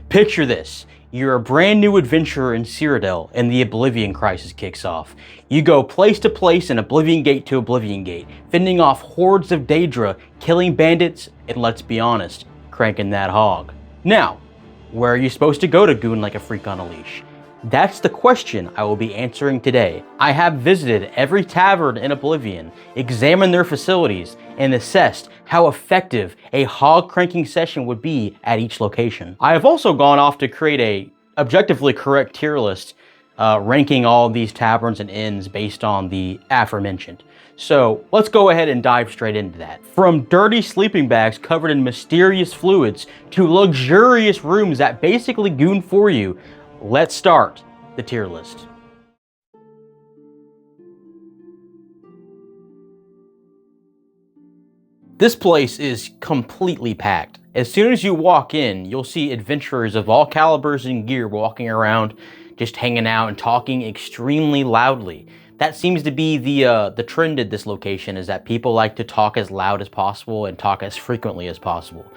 Picture this. You're a brand new adventurer in Cyrodiil and the Oblivion crisis kicks off. You go place to place and Oblivion Gate to Oblivion Gate, fending off hordes of Daedra, killing bandits, and let's be honest, cranking that hog. Now, where are you supposed to go to goon like a freak on a leash? That's the question I will be answering today. I have visited every tavern in Oblivion, examined their facilities, and assessed how effective a hog cranking session would be at each location. I have also gone off to create a objectively correct tier list, ranking all of these taverns and inns based on the aforementioned. So let's go ahead and dive straight into that. From dirty sleeping bags covered in mysterious fluids to luxurious rooms that basically goon for you, let's start the tier list. This place is completely packed. As soon as you walk in, you'll see adventurers of all calibers and gear walking around, just hanging out and talking extremely loudly. That seems to be the trend at this location, is that people like to talk as loud as possible and talk as frequently as possible.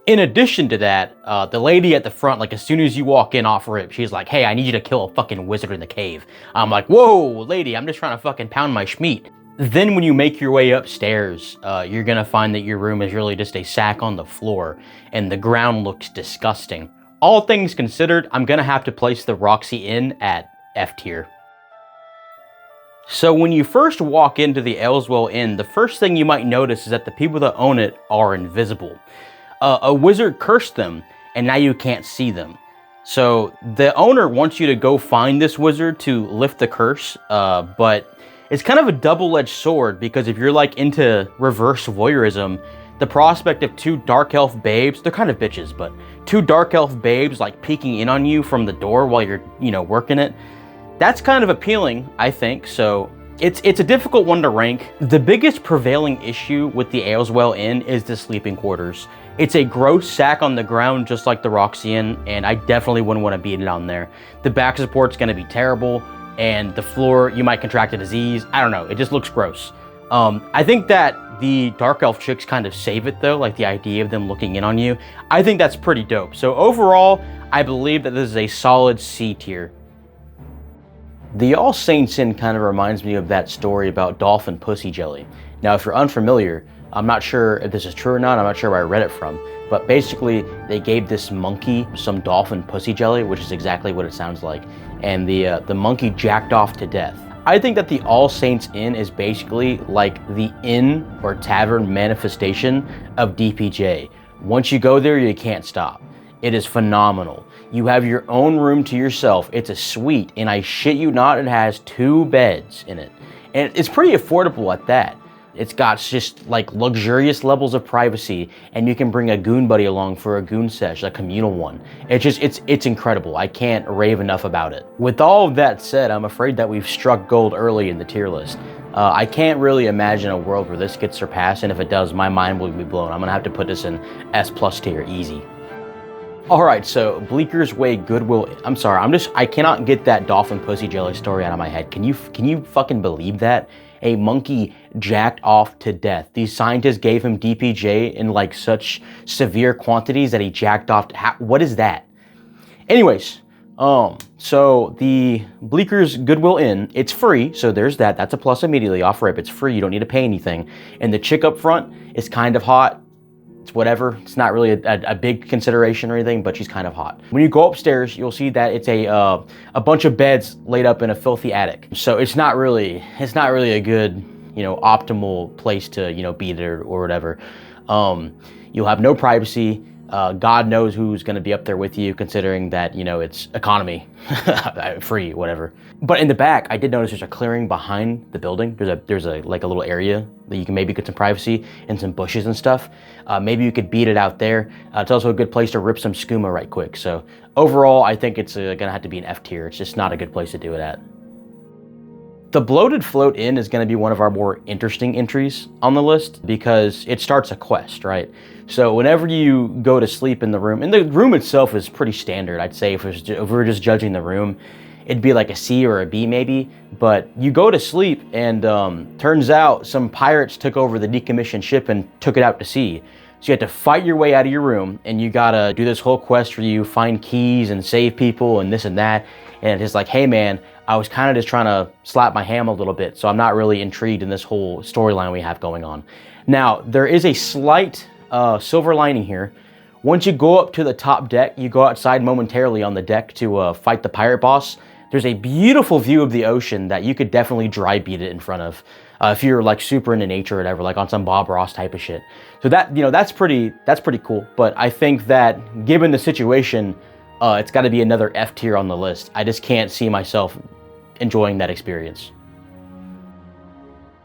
In addition to that, the lady at the front, like as soon as you walk in off rip, she's like, hey, I need you to kill a fucking wizard in the cave. I'm like, whoa, lady, I'm just trying to fucking pound my schmeat. Then when you make your way upstairs, you're gonna find that your room is really just a sack on the floor and the ground looks disgusting. All things considered, I'm gonna have to place the Roxey Inn at F tier. So when you first walk into the Aleswell Inn, the first thing you might notice is that the people that own it are invisible. A wizard cursed them, and now you can't see them. So the owner wants you to go find this wizard to lift the curse, but it's kind of a double-edged sword, because if you're like into reverse voyeurism, the prospect of two dark elf babes, they're kind of bitches, but two dark elf babes like peeking in on you from the door while you're, working it, that's kind of appealing, I think. So it's a difficult one to rank. The biggest prevailing issue with the Aleswell Inn is the sleeping quarters. It's a gross sack on the ground, just like the Roxey Inn, and I definitely wouldn't want to beat it on there. The back support's going to be terrible, and the floor, you might contract a disease. I don't know, it just looks gross. I think that the dark elf chicks kind of save it though, like the idea of them looking in on you. I think that's pretty dope. So overall, I believe that this is a solid C tier. The All Saints Inn kind of reminds me of that story about dolphin pussy jelly. Now, if you're unfamiliar, I'm not sure if this is true or not, I'm not sure where I read it from, but basically they gave this monkey some dolphin pussy jelly, which is exactly what it sounds like, and the monkey jacked off to death. I think that the All Saints Inn is basically like the inn or tavern manifestation of DPJ. Once you go there, you can't stop. It is phenomenal. You have your own room to yourself. It's a suite, and I shit you not, it has 2 beds in it. And it's pretty affordable at that. It's got just like luxurious levels of privacy, and you can bring a goon buddy along for a goon sesh, a communal one. It's incredible. I can't rave enough about it. With all of that said, I'm afraid that we've struck gold early in the tier list. I can't really imagine a world where this gets surpassed, and if it does, my mind will be blown. I'm gonna have to put this in S+ tier, easy. All right, so Bleeker's Way Goodwill. I'm sorry, I cannot get that dolphin pussy jelly story out of my head. Can you fucking believe that? A monkey jacked off to death. These scientists gave him DPJ in like such severe quantities that he jacked off. What is that? Anyways, so the Bleeker's Goodwill Inn, it's free, so there's that. That's a plus immediately off rip. It's free, you don't need to pay anything. And the chick up front is kind of hot. It's whatever. It's not really a big consideration or anything, but she's kind of hot. When you go upstairs, you'll see that it's a bunch of beds laid up in a filthy attic. So it's not really a good, optimal place to, be there or whatever. You'll have no privacy. God knows who's going to be up there with you, considering that, it's economy, free, whatever. But in the back, I did notice there's a clearing behind the building. There's a little area that you can maybe get some privacy and some bushes and stuff. Maybe you could beat it out there. It's also a good place to rip some skooma right quick. So overall, I think it's gonna have to be an F tier. It's just not a good place to do it at. The Bloated Float Inn is going to be one of our more interesting entries on the list because it starts a quest, right? So whenever you go to sleep in the room, and the room itself is pretty standard, I'd say if we're just judging the room, it'd be like a C or a B maybe, but you go to sleep and turns out some pirates took over the decommissioned ship and took it out to sea. So you have to fight your way out of your room, and you gotta do this whole quest where you find keys and save people and this and that. And it's like, hey man, I was kind of just trying to slap my ham a little bit, so I'm not really intrigued in this whole storyline we have going on. Now, there is a slight silver lining here. Once you go up to the top deck, you go outside momentarily on the deck to fight the pirate boss. There's a beautiful view of the ocean that you could definitely dry beat it in front of. If you're like super into nature or whatever, like on some Bob Ross type of shit. So that, that's pretty cool. But I think that given the situation, it's got to be another F tier on the list. I just can't see myself enjoying that experience.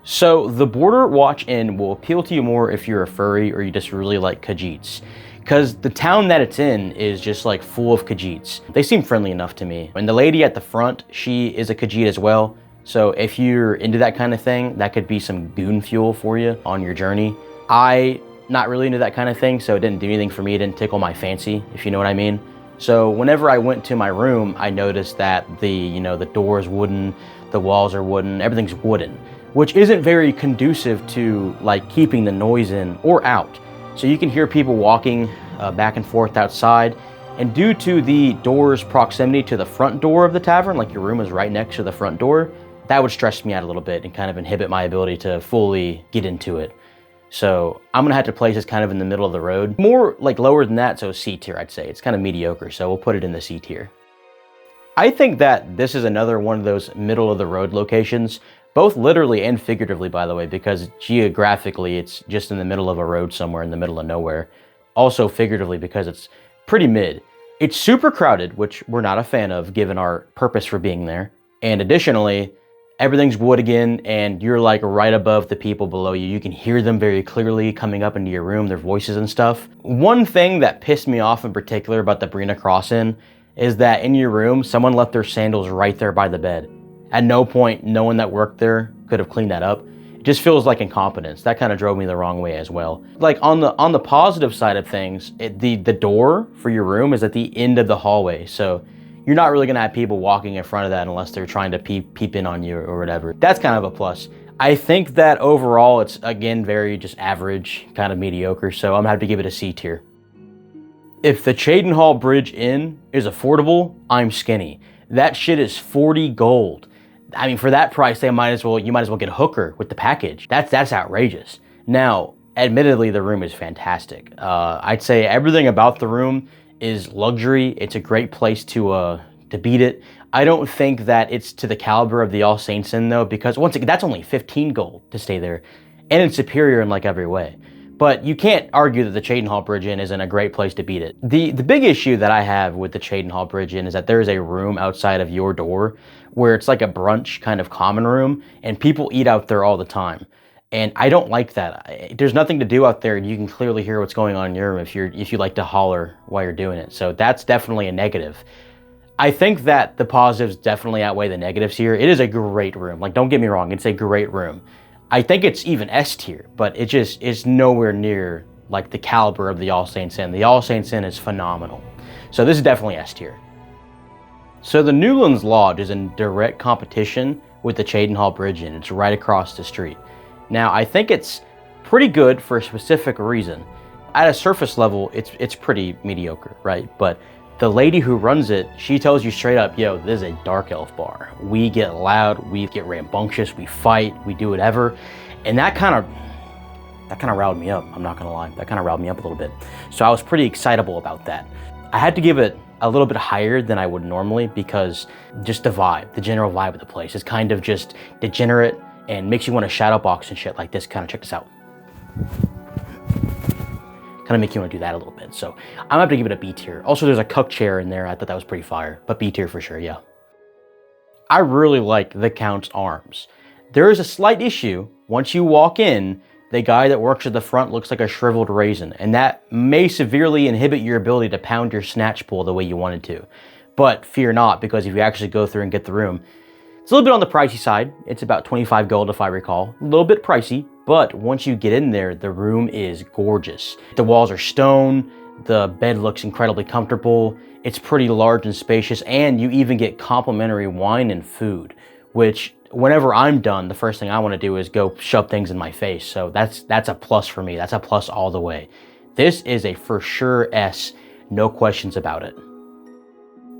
So the Border Watch Inn will appeal to you more if you're a furry or you just really like Khajiits. Because the town that it's in is just like full of Khajiits. They seem friendly enough to me. And the lady at the front, she is a Khajiit as well. So if you're into that kind of thing, that could be some goon fuel for you on your journey. Not really into that kind of thing, so it didn't do anything for me. It didn't tickle my fancy, if you know what I mean. So whenever I went to my room, I noticed that the door is wooden, the walls are wooden, everything's wooden, which isn't very conducive to like keeping the noise in or out. So you can hear people walking back and forth outside. And due to the door's proximity to the front door of the tavern, like your room is right next to the front door, that would stress me out a little bit and kind of inhibit my ability to fully get into it. So I'm gonna have to place this kind of in the middle of the road. More like lower than that, so C tier I'd say. It's kind of mediocre, so we'll put it in the C tier. I think that this is another one of those middle of the road locations, both literally and figuratively, by the way, because geographically it's just in the middle of a road somewhere in the middle of nowhere. Also figuratively because it's pretty mid. It's super crowded, which we're not a fan of given our purpose for being there. And additionally, everything's wood again, and you're like right above the people below you. You can hear them very clearly coming up into your room, their voices and stuff. One thing that pissed me off in particular about the Brina Cross Inn is that in your room, someone left their sandals right there by the bed. At no point, no one that worked there could have cleaned that up. It just feels like incompetence. That kind of drove me the wrong way as well. Like on the positive side of things, the door for your room is at the end of the hallway. So you're not really gonna have people walking in front of that unless they're trying to peep in on you or whatever. That's kind of a plus. I think that overall it's, again, very just average, kind of mediocre, so I'm gonna have to give it a C tier. If the Cheydinhal Bridge Inn is affordable, I'm skinny. That shit is 40 gold. I mean, for that price, you might as well get a hooker with the package. That's outrageous. Now, admittedly, the room is fantastic. I'd say everything about the room is luxury. It's a great place to beat it. I don't think that it's to the caliber of the All Saints Inn though, because once again, that's only 15 gold to stay there, and it's superior in like every way. But you can't argue that the Cheydinhal Bridge Inn isn't a great place to beat it. The big issue that I have with the Cheydinhal Bridge Inn is that there is a room outside of your door where it's like a brunch kind of common room, and people eat out there all the time. And I don't like that. There's nothing to do out there, and you can clearly hear what's going on in your room if you like to holler while you're doing it. So that's definitely a negative. I think that the positives definitely outweigh the negatives here. It is a great room. Like, don't get me wrong, it's a great room. I think it's even S tier, but it just is nowhere near like the caliber of the All Saints Inn. The All Saints Inn is phenomenal. So this is definitely S tier. So the Newland's Lodge is in direct competition with the Cheydinhal Bridge Inn. It's right across the street. Now, I think it's pretty good for a specific reason. At a surface level, it's pretty mediocre, right? But the lady who runs it, she tells you straight up, yo, this is a dark elf bar. We get loud, we get rambunctious, we fight, we do whatever. And that kind of riled me up, I'm not gonna lie. That kind of riled me up a little bit. So I was pretty excitable about that. I had to give it a little bit higher than I would normally because just the vibe, the general vibe of the place is kind of just degenerate and makes you want to shadow box and shit like this. Kind of check this out. Kind of make you want to do that a little bit. So I'm gonna have to give it a B tier. Also, there's a cuck chair in there. I thought that was pretty fire, but B tier for sure, yeah. I really like the Count's arms. There is a slight issue. Once you walk in, the guy that works at the front looks like a shriveled raisin, and that may severely inhibit your ability to pound your snatch pull the way you wanted to. But fear not, because if you actually go through and get the room, it's a little bit on the pricey side. It's about 25 gold if I recall. A little bit pricey, but once you get in there, the room is gorgeous. The walls are stone, the bed looks incredibly comfortable, it's pretty large and spacious, and you even get complimentary wine and food, which whenever I'm done, the first thing I want to do is go shove things in my face. So that's a plus for me. That's a plus all the way. This is a for sure S, no questions about it.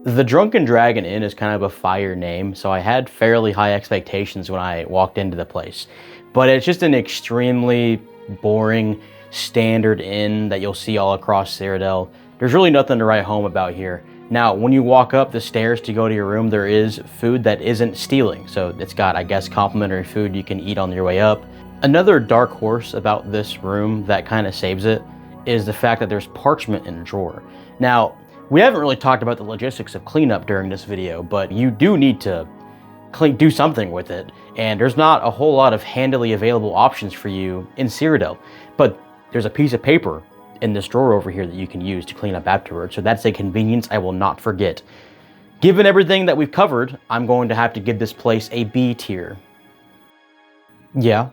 The Drunken Dragon Inn is kind of a fire name, so I had fairly high expectations when I walked into the place. But it's just an extremely boring, standard inn that you'll see all across Cyrodiil. There's really nothing to write home about here. Now, when you walk up the stairs to go to your room, there is food that isn't stealing. So it's got, I guess, complimentary food you can eat on your way up. Another dark horse about this room that kind of saves it is the fact that there's parchment in a drawer. Now, we haven't really talked about the logistics of cleanup during this video, but you do need to do something with it. And there's not a whole lot of handily available options for you in Cyrodiil. But there's a piece of paper in this drawer over here that you can use to clean up afterwards. So that's a convenience I will not forget. Given everything that we've covered, I'm going to have to give this place a B tier. Yeah,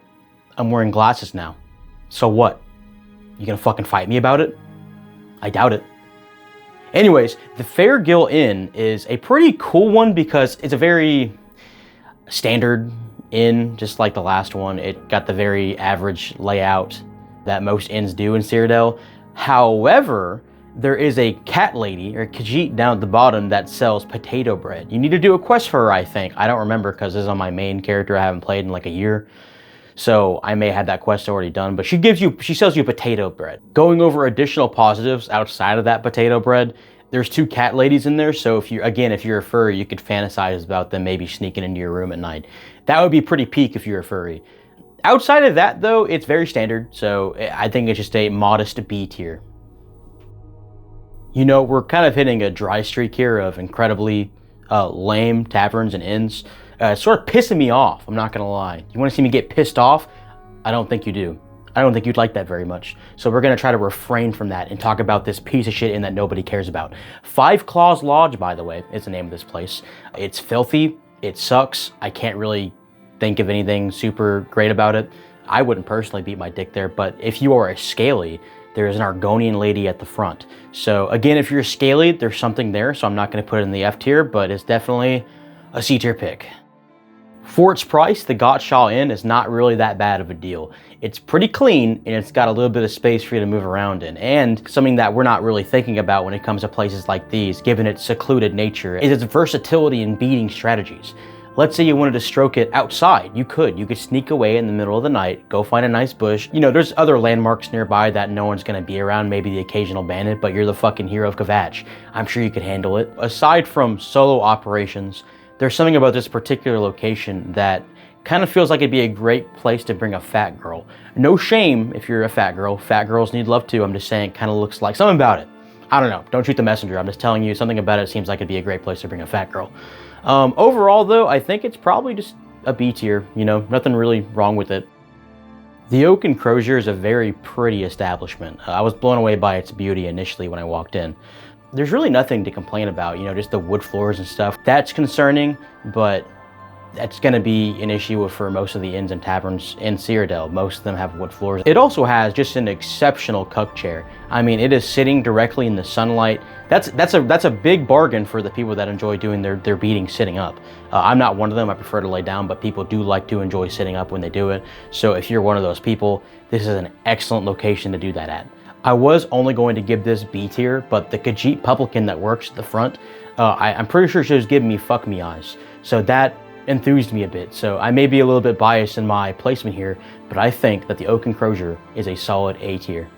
I'm wearing glasses now. So what? You gonna fucking fight me about it? I doubt it. Anyways, the Faregyl Inn is a pretty cool one because it's a very standard inn, just like the last one. It got the very average layout that most inns do in Cyrodiil. However, there is a cat lady, or Khajiit, down at the bottom that sells potato bread. You need to do a quest for her, I think. I don't remember because this is on my main character. I haven't played in like a year. So I may have that quest already done, but she sells you potato bread. Going over additional positives outside of that potato bread, there's 2 cat ladies in there. So if you're a furry, you could fantasize about them maybe sneaking into your room at night. That would be pretty peak if you're a furry. Outside of that, though, it's very standard, so I think it's just a modest B tier. You know, we're kind of hitting a dry streak here of incredibly lame taverns and inns. Sort of pissing me off, I'm not gonna lie. You wanna see me get pissed off? I don't think you do. I don't think you'd like that very much. So we're gonna try to refrain from that and talk about this piece of shit inn that nobody cares about. Five Claws Lodge, by the way, is the name of this place. It's filthy, it sucks, I can't really think of anything super great about it. I wouldn't personally beat my dick there, but if you are a scaly, there's an Argonian lady at the front. So again, if you're scaly, there's something there, so I'm not gonna put it in the F tier, but it's definitely a C tier pick. For its price, the Gottshaw Inn is not really that bad of a deal. It's pretty clean, and it's got a little bit of space for you to move around in. And something that we're not really thinking about when it comes to places like these, given its secluded nature, is its versatility in beating strategies. Let's say you wanted to stroke it outside. You could sneak away in the middle of the night, go find a nice bush. You know, there's other landmarks nearby that no one's gonna be around, maybe the occasional bandit, but you're the fucking hero of Kvatch. I'm sure you could handle it. Aside from solo operations, there's something about this particular location that kind of feels like it'd be a great place to bring a fat girl. No shame if you're a fat girl. Fat girls need love too. I'm just saying it kind of looks like something about it. I don't know. Don't shoot the messenger. I'm just telling you something about it seems like it'd be a great place to bring a fat girl. Overall, though, I think it's probably just a B tier. You know, nothing really wrong with it. The Oak and Crosier is a very pretty establishment. I was blown away by its beauty initially when I walked in. There's really nothing to complain about, you know, just the wood floors and stuff. That's concerning, but that's going to be an issue for most of the inns and taverns in Cyrodiil. Most of them have wood floors. It also has just an exceptional cuck chair. I mean, it is sitting directly in the sunlight. That's a big bargain for the people that enjoy doing their beating sitting up. I'm not one of them. I prefer to lay down, but people do like to enjoy sitting up when they do it. So if you're one of those people, this is an excellent location to do that at. I was only going to give this B tier, but the Khajiit publican that works at the front, I'm pretty sure she was giving me fuck me eyes. So that enthused me a bit. So I may be a little bit biased in my placement here, but I think that the Oak and Crosier is a solid A tier.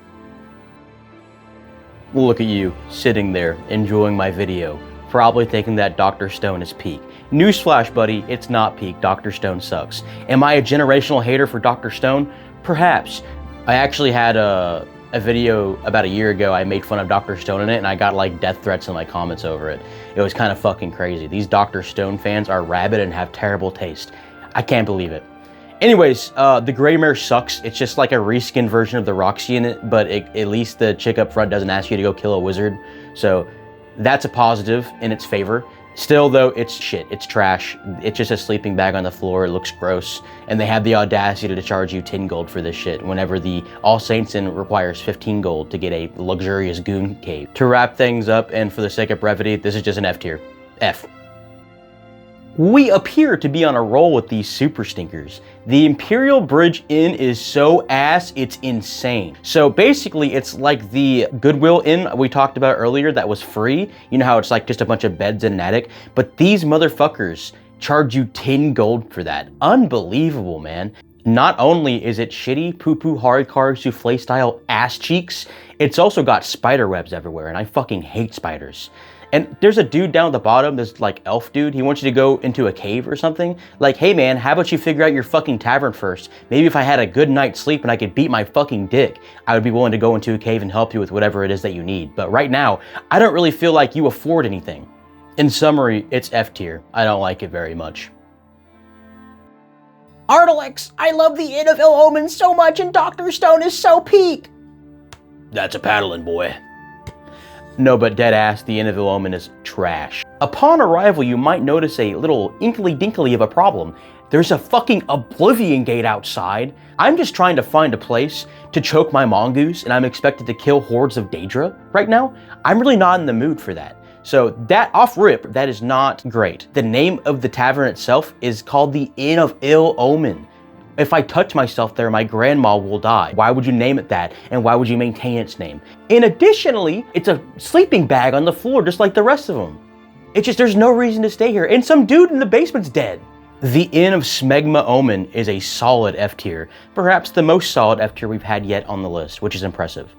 Look at you, sitting there, enjoying my video, probably thinking that Dr. Stone is peak. Newsflash, buddy, it's not peak. Dr. Stone sucks. Am I a generational hater for Dr. Stone? Perhaps. I actually had a video about a year ago. I made fun of Dr. Stone in it, and I got like death threats in my comments over it. It was kind of fucking crazy. These Dr. Stone fans are rabid and have terrible taste. I can't believe it. Anyways, the Gray Mare sucks. It's just like a reskin version of the Roxey Inn, but at least the chick up front doesn't ask you to go kill a wizard. So that's a positive in its favor. Still though, it's shit, it's trash. It's just a sleeping bag on the floor, it looks gross. And they have the audacity to charge you 10 gold for this shit, whenever the All Saints Inn requires 15 gold to get a luxurious goon cave. To wrap things up, and for the sake of brevity, this is just an F tier. F. We appear to be on a roll with these super stinkers. The Imperial Bridge Inn is so ass, it's insane. So basically, it's like the Goodwill Inn we talked about earlier that was free. You know how it's like just a bunch of beds in an attic? But these motherfuckers charge you 10 gold for that. Unbelievable, man. Not only is it shitty poo-poo hardcore souffle style ass cheeks, it's also got spider webs everywhere, and I fucking hate spiders. And there's a dude down at the bottom, this like elf dude, he wants you to go into a cave or something. Like, hey man, how about you figure out your fucking tavern first? Maybe if I had a good night's sleep and I could beat my fucking dick, I would be willing to go into a cave and help you with whatever it is that you need. But right now, I don't really feel like you afford anything. In summary, it's F tier. I don't like it very much. Ardalex, I love the Inn of Ill Omen so much and Dr. Stone is so peak. That's a paddling boy. No, but deadass, the Inn of Ill Omen is trash. Upon arrival, you might notice a little inkly-dinkly of a problem. There's a fucking Oblivion gate outside. I'm just trying to find a place to choke my mongoose and I'm expected to kill hordes of Daedra right now. I'm really not in the mood for that. So that off rip, that is not great. The name of the tavern itself is called the Inn of Ill Omen. If I touch myself there, my grandma will die. Why would you name it that? And why would you maintain its name? And additionally, it's a sleeping bag on the floor just like the rest of them. It's just, there's no reason to stay here. And some dude in the basement's dead. The Inn of Smegma Omen is a solid F tier. Perhaps the most solid F tier we've had yet on the list, which is impressive.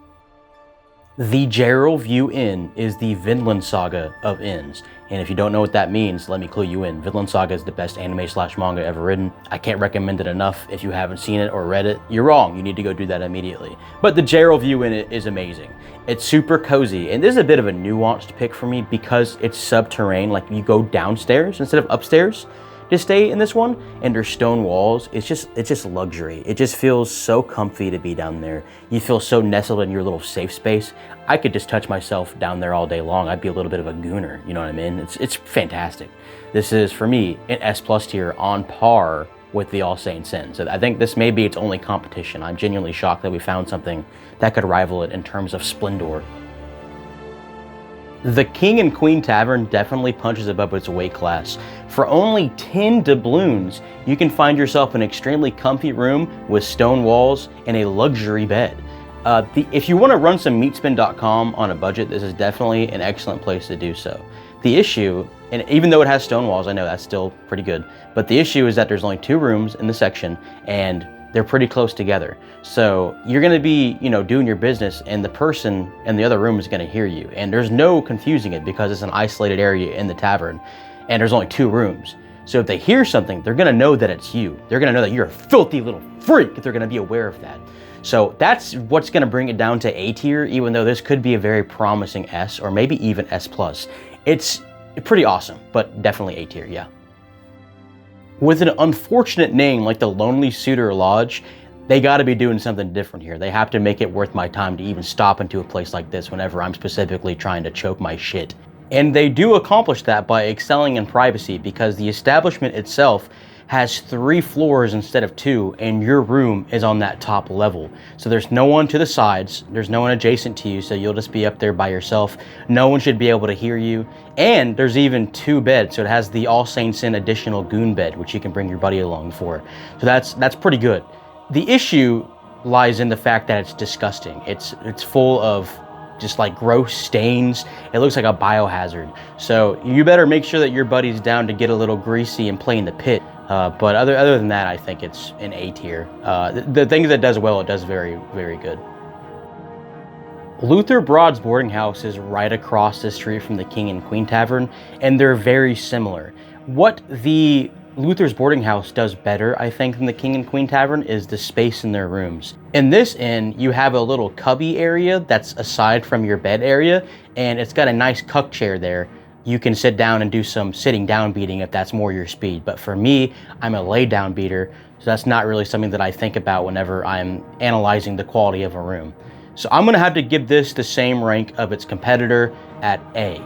The Jerall View Inn is the Vinland Saga of inns. And if you don't know what that means, let me clue you in. Vinland Saga is the best anime/manga ever written. I can't recommend it enough. If you haven't seen it or read it, you're wrong. You need to go do that immediately. But the Jerall View Inn is amazing. It's super cozy. And this is a bit of a nuanced pick for me because it's subterranean. Like you go downstairs instead of upstairs to stay in this one, and there's stone walls. It's just luxury. It just feels so comfy to be down there. You feel so nestled in your little safe space. I could just touch myself down there all day long. I'd be a little bit of a gooner, you know what I mean? It's fantastic. This is, for me, an S+ tier on par with the All Saints Inn. So I think this may be its only competition. I'm genuinely shocked that we found something that could rival it in terms of splendor. The King and Queen Tavern definitely punches above its weight class. For only 10 doubloons, you can find yourself an extremely comfy room with stone walls and a luxury bed. If you want to run some meatspin.com on a budget, this is definitely an excellent place to do so. The issue, and even though it has stone walls, I know that's still pretty good, but the issue is that there's only 2 rooms in the section and they're pretty close together. So you're gonna be, doing your business and the person in the other room is gonna hear you. And there's no confusing it because it's an isolated area in the tavern and there's only 2 rooms. So if they hear something, they're gonna know that it's you. They're gonna know that you're a filthy little freak if they're gonna be aware of that. So that's what's gonna bring it down to A tier, even though this could be a very promising S or maybe even S+. It's pretty awesome, but definitely A tier, yeah. With an unfortunate name like the Lonely Suitor Lodge, they gotta be doing something different here. They have to make it worth my time to even stop into a place like this whenever I'm specifically trying to choke my shit. And they do accomplish that by excelling in privacy because the establishment itself has 3 floors instead of 2, and your room is on that top level. So there's no one to the sides, there's no one adjacent to you, so you'll just be up there by yourself. No one should be able to hear you. And there's even 2 beds, so it has the All Saints Inn additional goon bed, which you can bring your buddy along for. So that's pretty good. The issue lies in the fact that it's disgusting. It's full of just like gross stains. It looks like a biohazard. So you better make sure that your buddy's down to get a little greasy and play in the pit. But other than that, I think it's an A tier. The things that it does well, it does very, very good. Luther Broad's boarding house is right across the street from the King and Queen Tavern, and they're very similar. What the Luther's boarding house does better, I think, than the King and Queen Tavern is the space in their rooms. In this inn, you have a little cubby area that's aside from your bed area, and it's got a nice cuck chair there. You can sit down and do some sitting down beating if that's more your speed. But for me, I'm a lay down beater, so that's not really something that I think about whenever I'm analyzing the quality of a room. So I'm gonna have to give this the same rank of its competitor at A.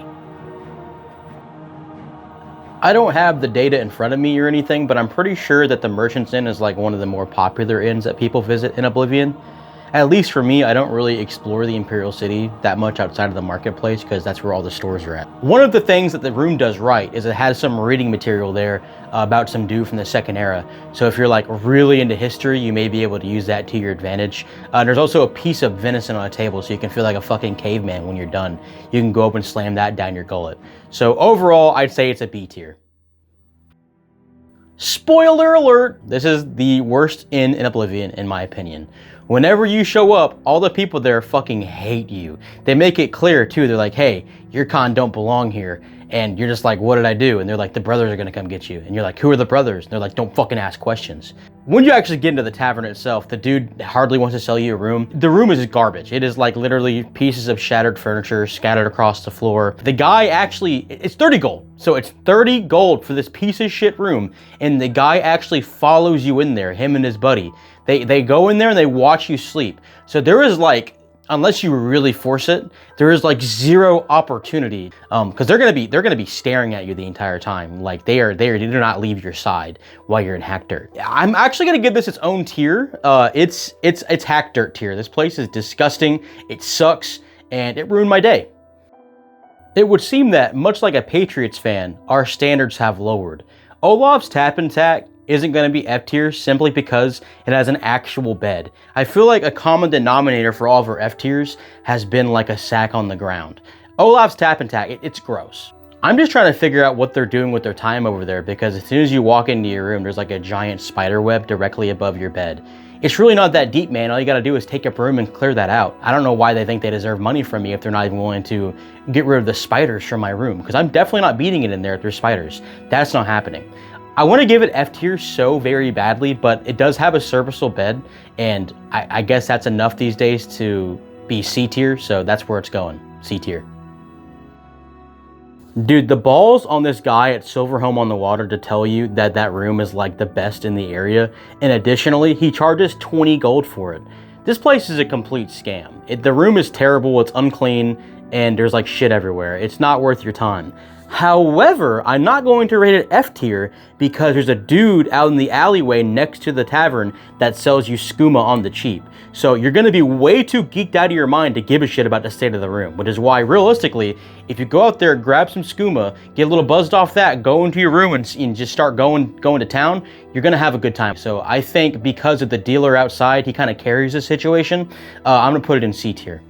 I don't have the data in front of me or anything, but I'm pretty sure that the Merchant's Inn is like one of the more popular inns that people visit in Oblivion. At least for me, I don't really explore the Imperial City that much outside of the marketplace because that's where all the stores are at. One of the things that the room does right is it has some reading material there about some dude from the Second Era. So if you're like really into history, you may be able to use that to your advantage. There's also a piece of venison on a table so you can feel like a fucking caveman when you're done. You can go up and slam that down your gullet. So overall, I'd say it's a B tier. Spoiler alert! This is the worst inn in Oblivion, in my opinion. Whenever you show up, all the people there fucking hate you. They make it clear too, they're like, hey, your con don't belong here. And you're just like, what did I do? And they're like, the brothers are gonna come get you. And you're like, who are the brothers? And they're like, don't fucking ask questions. When you actually get into the tavern itself, the dude hardly wants to sell you a room. The room is garbage. It is like literally pieces of shattered furniture scattered across the floor. The guy actually, it's 30 gold. So it's 30 gold for this piece of shit room. And the guy actually follows you in there, him and his buddy. They go in there and they watch you sleep. So there is like, unless you really force it, there is like zero opportunity. Because they're gonna be staring at you the entire time. Like they do not leave your side while you're in hack dirt. I'm actually gonna give this its own tier. It's hack dirt tier. This place is disgusting. It sucks, and it ruined my day. It would seem that, much like a Patriots fan, our standards have lowered. Olav's Tap and Tack isn't going to be F tier simply because it has an actual bed. I feel like a common denominator for all of our F tiers has been like a sack on the ground. Olav's Tap and Tack, it's gross. I'm just trying to figure out what they're doing with their time over there because as soon as you walk into your room, there's like a giant spider web directly above your bed. It's really not that deep, man. All you gotta do is take a broom and clear that out. I don't know why they think they deserve money from me if they're not even willing to get rid of the spiders from my room, because I'm definitely not beating it in there if there's spiders. That's not happening. I want to give it F tier so very badly, but it does have a serviceable bed, and I guess that's enough these days to be C tier, so that's where it's going, C tier. Dude, the balls on this guy at Silverhome On The Water to tell you that that room is like the best in the area, and additionally, he charges 20 gold for it. This place is a complete scam. The room is terrible, it's unclean, and there's like shit everywhere. It's not worth your time. However, I'm not going to rate it F tier because there's a dude out in the alleyway next to the tavern that sells you skooma on the cheap. So you're going to be way too geeked out of your mind to give a shit about the state of the room, which is why realistically, if you go out there, grab some skooma, get a little buzzed off that, go into your room and just start going to town, you're going to have a good time. So I think because of the dealer outside, he kind of carries the situation, I'm going to put it in C tier.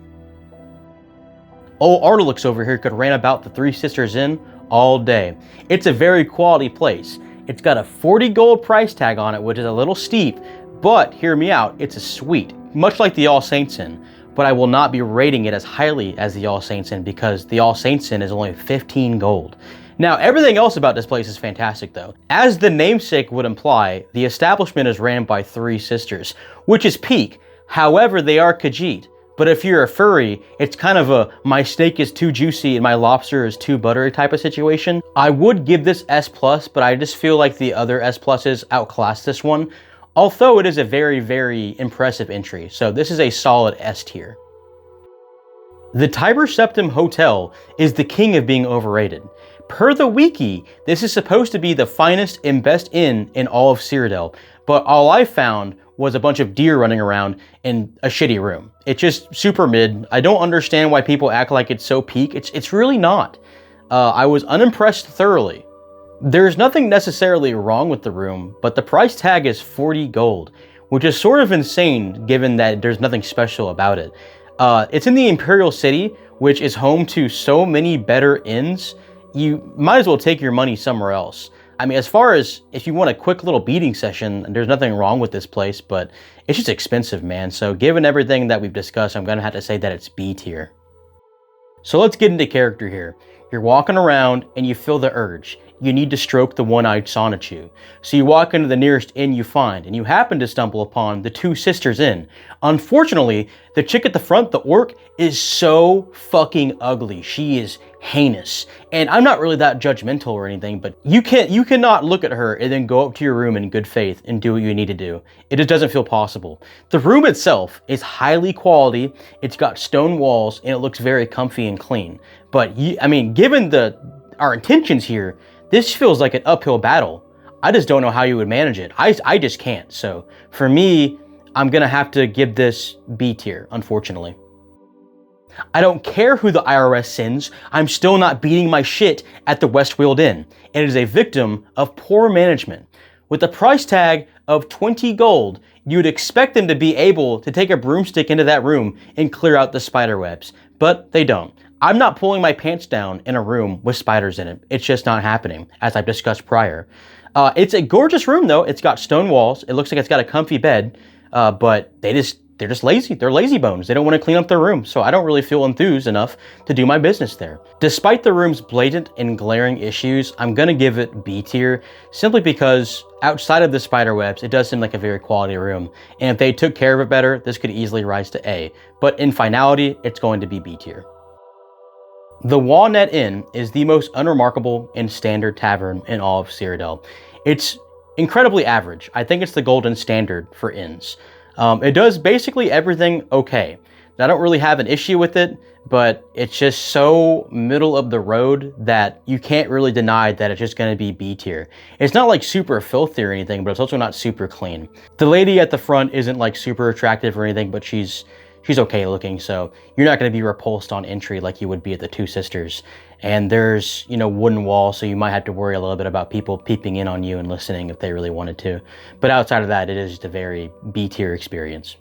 Old Artilix over here could rant about the Three Sisters Inn all day. It's a very quality place. It's got a 40 gold price tag on it, which is a little steep, but hear me out, it's a suite, much like the All Saints Inn, but I will not be rating it as highly as the All Saints Inn because the All Saints Inn is only 15 gold. Now, everything else about this place is fantastic though. As the namesake would imply, the establishment is ran by three sisters, which is peak. However, they are Khajiit. But if you're a furry, it's kind of a my steak is too juicy and my lobster is too buttery type of situation. I would give this S+, but I just feel like the other S pluses outclass this one, although it is a very, very impressive entry. So this is a solid S tier. The Tiber Septim Hotel is the king of being overrated. Per the wiki, this is supposed to be the finest and best inn in all of Cyrodiil, but all I found was a bunch of deer running around in a shitty room. It's just super mid. I don't understand why people act like it's so peak. It's really not. I was unimpressed thoroughly. There's nothing necessarily wrong with the room, but the price tag is 40 gold, which is sort of insane given that there's nothing special about it. It's in the Imperial City, which is home to so many better inns. You might as well take your money somewhere else. I mean, as far as if you want a quick little beating session, there's nothing wrong with this place, but it's just expensive, man. So given everything that we've discussed, I'm going to have to say that it's B tier. So let's get into character here. You're walking around and you feel the urge. You need to stroke the one-eyed Sonichu. So you walk into the nearest inn you find, and you happen to stumble upon the Two Sisters Inn. Unfortunately, the chick at the front, the orc, is so fucking ugly. She is heinous. And I'm not really that judgmental or anything, but you cannot look at her and then go up to your room in good faith and do what you need to do. It just doesn't feel possible. The room itself is highly quality. It's got stone walls and it looks very comfy and clean. But I mean, given our intentions here, this feels like an uphill battle. I just don't know how you would manage it. I just can't. So for me, I'm gonna have to give this B tier, unfortunately. I don't care who the IRS sends, I'm still not beating my shit at the West Weald Inn. It is a victim of poor management. With a price tag of 20 gold, you'd expect them to be able to take a broomstick into that room and clear out the spider webs, but they don't. I'm not pulling my pants down in a room with spiders in it. It's just not happening, as I've discussed prior. It's a gorgeous room though. It's got stone walls. It looks like it's got a comfy bed, but they're just lazy. They're lazy bones. They don't want to clean up their room, so I don't really feel enthused enough to do my business there. Despite the room's blatant and glaring issues, I'm gonna give it B tier, simply because outside of the spider webs, it does seem like a very quality room, and if they took care of it better, this could easily rise to A, but in finality, it's going to be B tier. The Wawnett Inn is the most unremarkable and standard tavern in all of Cyrodiil. It's incredibly average. I think it's the golden standard for inns. It does basically everything okay. I don't really have an issue with it, but it's just so middle of the road that you can't really deny that it's just going to be B tier. It's not like super filthy or anything, but it's also not super clean. The lady at the front isn't like super attractive or anything, but she's okay looking, so you're not going to be repulsed on entry like you would be at the Two Sisters. And there's, wooden walls, so you might have to worry a little bit about people peeping in on you and listening if they really wanted to. But outside of that, it is just a very B-tier experience.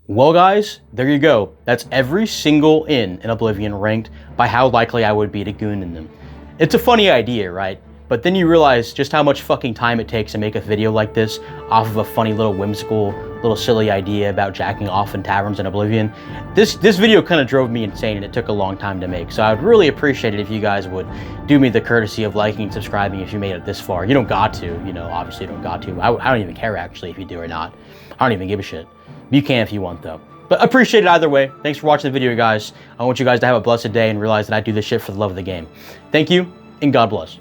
Well guys, there you go. That's every single inn in Oblivion ranked by how likely I would be to goon in them. It's a funny idea, right? But then you realize just how much fucking time it takes to make a video like this off of a funny little whimsical, little silly idea about jacking off in taverns in Oblivion. This video kind of drove me insane and it took a long time to make. So I would really appreciate it if you guys would do me the courtesy of liking and subscribing if you made it this far. You don't got to, obviously you don't got to. I don't even care actually if you do or not. I don't even give a shit. You can if you want though. But appreciate it either way. Thanks for watching the video guys. I want you guys to have a blessed day and realize that I do this shit for the love of the game. Thank you and God bless.